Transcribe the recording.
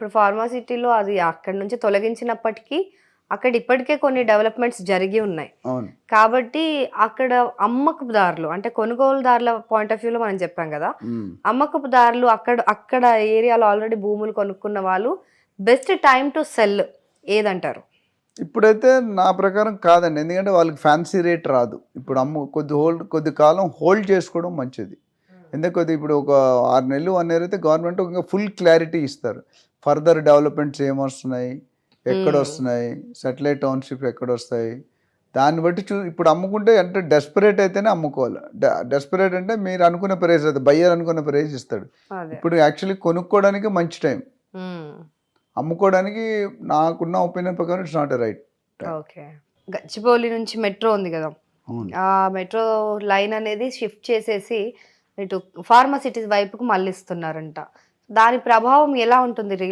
ఇప్పుడు ఫార్మాసిటీలో అది అక్కడి నుంచి తొలగించినప్పటికీ అక్కడ ఇప్పటికే కొన్ని డెవలప్మెంట్స్ జరిగి ఉన్నాయి. అవును. కాబట్టి అక్కడ అమ్మకదారులు అంటే కొనుగోలుదారుల పాయింట్ ఆఫ్ వ్యూలో మనం చెప్పాం కదా, అమ్మకదారులు అక్కడ ఏరియాలో ఆల్రెడీ భూములు కొనుక్కున్న వాళ్ళు బెస్ట్ టైం టు సెల్ ఏదంటారు? ఇప్పుడైతే నా ప్రకారం కాదండి, ఎందుకంటే వాళ్ళకి ఫ్యాన్సీ రేట్ రాదు. ఇప్పుడు కొద్ది కాలం హోల్డ్ చేసుకోవడం మంచిది. ఎందుకంటే ఇప్పుడు ఒక 6 నెలలు 1 ఇయర్ అయితే గవర్నమెంట్ ఇంకా ఫుల్ క్లారిటీ ఇస్తారు. ఫర్దర్ డెవలప్మెంట్స్ ఏమొస్తున్నాయి, ఎక్కడ వస్తున్నాయి, సాటిలైట్ టౌన్షిప్ ఎక్కడ వస్తాయి, దాన్ని బట్టి ఇప్పుడు అమ్ముకుంటే అంటే డెస్పరేట్ అయితేనే అమ్ముకోవాలి. డెస్పరేట్ అంటే మీరు అనుకున్న ప్రైస్ అది బయ్యర్ అనుకున్న ప్రైస్ ఇస్తాడు. ఇప్పుడు యాక్చువల్లీ కొనుక్కోవడానికి మంచి టైం, అమ్ముకోవడానికి నాకున్న ఒపీనియన్ ప్రకారం it's not a right. Okay. Gachibowli నుంచి మెట్రో ఉంది కదా, ఆ మెట్రో లైన్ అనేది షిఫ్ట్ చేసేసి ఇటు ఫార్మసిటీస్ వైపుకు మళ్ళిస్తున్నారంట. దాని ప్రభావం ఎలా ఉంటుంది రియల్